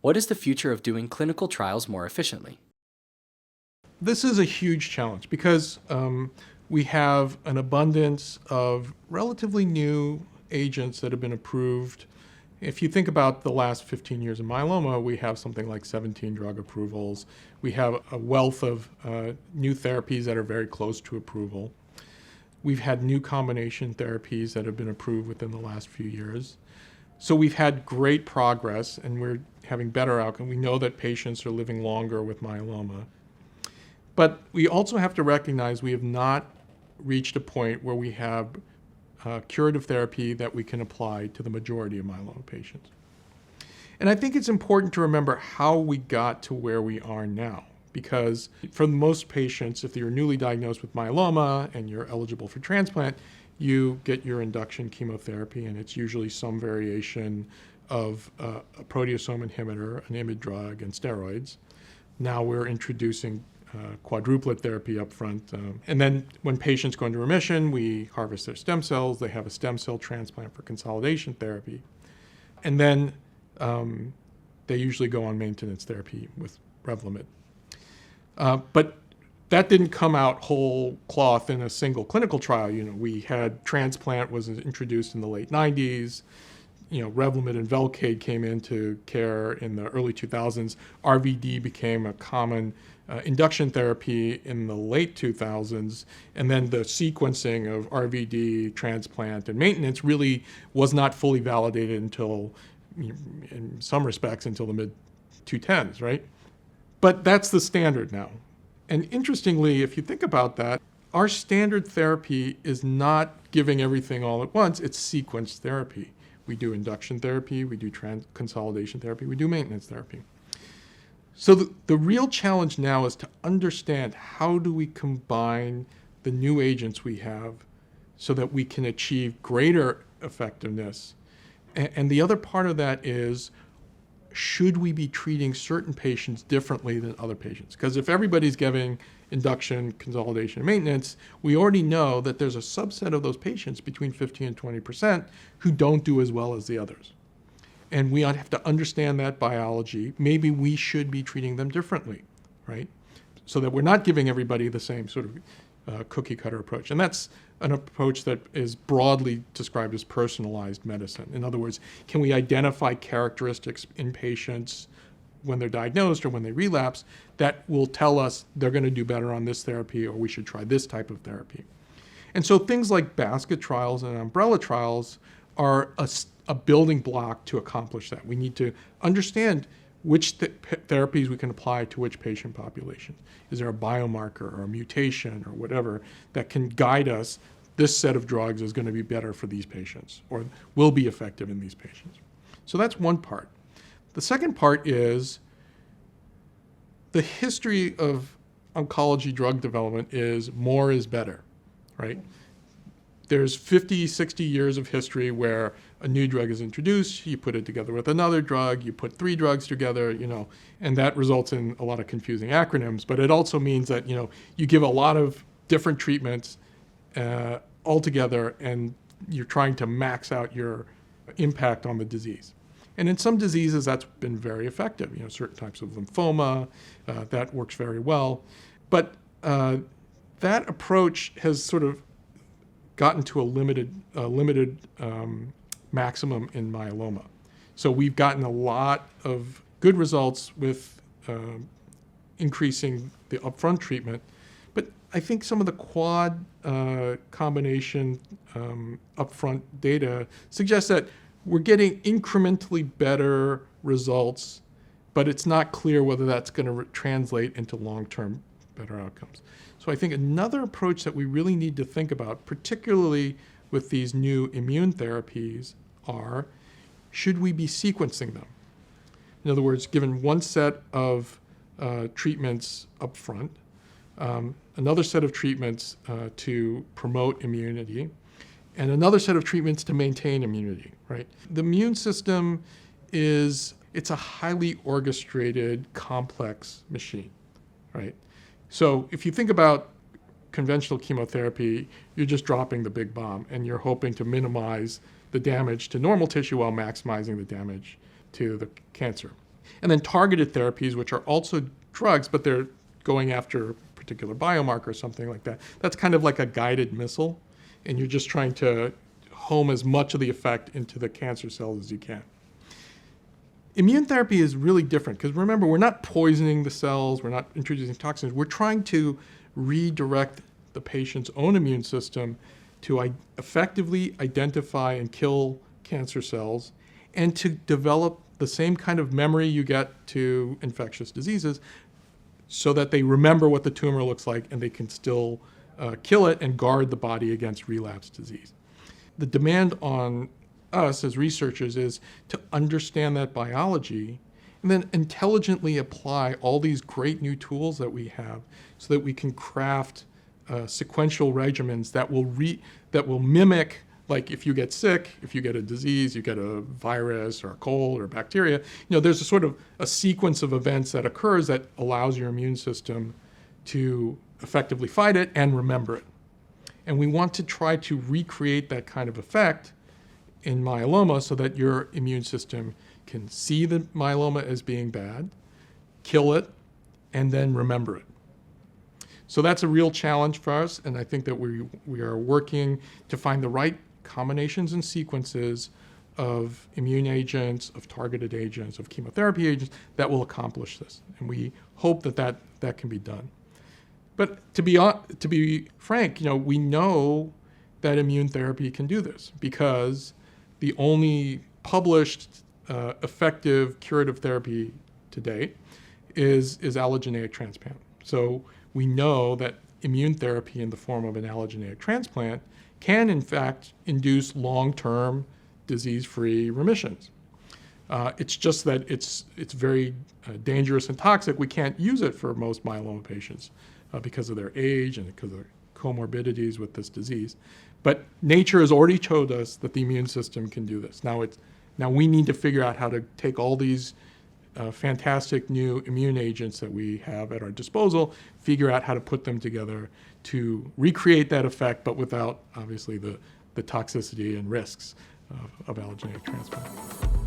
What is the future of doing clinical trials more efficiently? This is a huge challenge because we have an abundance of relatively new agents that have been approved. If you think about the last 15 years of myeloma, we have something like 17 drug approvals. We have a wealth of new therapies that are very close to approval. We've had new combination therapies that have been approved within the last few years. So we've had great progress and we're having better outcome. We know that patients are living longer with myeloma. But we also have to recognize we have not reached a point where we have curative therapy that we can apply to the majority of myeloma patients. And I think it's important to remember how we got to where we are now, because for most patients, if you're newly diagnosed with myeloma and you're eligible for transplant, you get your induction chemotherapy, and it's usually some variation of a proteasome inhibitor, an IMiD drug, and steroids. Now we're introducing quadruplet therapy up front. And then when patients go into remission, we harvest their stem cells. They have a stem cell transplant for consolidation therapy. And then they usually go on maintenance therapy with Revlimid. But that didn't come out whole cloth in a single clinical trial. We had transplant was introduced in the late 90s. Revlimid and Velcade came into care in the early 2000s. RVD became a common induction therapy in the late 2000s, and then the sequencing of RVD, transplant, and maintenance really was not fully validated until, in some respects, until the mid-2010s, right? But that's the standard now. And interestingly, if you think about that, our standard therapy is not giving everything all at once, it's sequenced therapy. We do induction therapy, we do consolidation therapy, we do maintenance therapy. So the real challenge now is to understand how do we combine the new agents we have so that we can achieve greater effectiveness. And the other part of that is, should we be treating certain patients differently than other patients? Because if everybody's giving induction, consolidation, and maintenance, we already know that there's a subset of those patients, between 15 and 20%, who don't do as well as the others. And we have to understand that biology. Maybe we should be treating them differently, right? So that we're not giving everybody the same sort of cookie cutter approach. And that's an approach that is broadly described as personalized medicine. In other words, can we identify characteristics in patients when they're diagnosed or when they relapse that will tell us they're going to do better on this therapy, or we should try this type of therapy. And so things like basket trials and umbrella trials are a building block to accomplish that. We need to understand which therapies we can apply to which patient population. Is there a biomarker or a mutation or whatever that can guide us? This set of drugs is going to be better for these patients or will be effective in these patients. So that's one part. The second part is the history of oncology drug development is more is better, right? There's 50, 60 years of history where a new drug is introduced, you put it together with another drug, you put 3 drugs together, and that results in a lot of confusing acronyms. But it also means that, you give a lot of different treatments all together, and you're trying to max out your impact on the disease. And in some diseases, that's been very effective. Certain types of lymphoma, that works very well. But that approach has sort of gotten to a limited maximum in myeloma. So we've gotten a lot of good results with increasing the upfront treatment. But I think some of the quad combination upfront data suggests that we're getting incrementally better results, but it's not clear whether that's going to translate into long-term better outcomes. So I think another approach that we really need to think about, particularly with these new immune therapies, are should we be sequencing them? In other words, given one set of treatments up front, another set of treatments to promote immunity, and another set of treatments to maintain immunity, right? The immune system it's a highly orchestrated, complex machine, right? So if you think about conventional chemotherapy, you're just dropping the big bomb and you're hoping to minimize the damage to normal tissue while maximizing the damage to the cancer. And then targeted therapies, which are also drugs, but they're going after a particular biomarker or something like that. That's kind of like a guided missile, and you're just trying to home as much of the effect into the cancer cells as you can. Immune therapy is really different because remember, we're not poisoning the cells, we're not introducing toxins, we're trying to redirect the patient's own immune system to effectively identify and kill cancer cells and to develop the same kind of memory you get to infectious diseases so that they remember what the tumor looks like and they can still kill it and guard the body against relapse disease. The demand on us as researchers is to understand that biology and then intelligently apply all these great new tools that we have so that we can craft sequential regimens that will mimic, like if you get sick, if you get a disease, you get a virus or a cold or bacteria, there's a sort of a sequence of events that occurs that allows your immune system to effectively fight it and remember it. And we want to try to recreate that kind of effect in myeloma so that your immune system can see the myeloma as being bad, kill it, and then remember it. So that's a real challenge for us, and I think that we are working to find the right combinations and sequences of immune agents, of targeted agents, of chemotherapy agents that will accomplish this. And we hope that can be done. But to be frank, we know that immune therapy can do this because the only published effective curative therapy to date is allogeneic transplant. So we know that immune therapy in the form of an allogeneic transplant can, in fact, induce long-term disease-free remissions. It's just that it's very dangerous and toxic. We can't use it for most myeloma patients because of their age and because of their comorbidities with this disease. But nature has already showed us that the immune system can do this. Now we need to figure out how to take all these fantastic new immune agents that we have at our disposal, figure out how to put them together to recreate that effect, but without, obviously, the toxicity and risks of allogeneic transplant.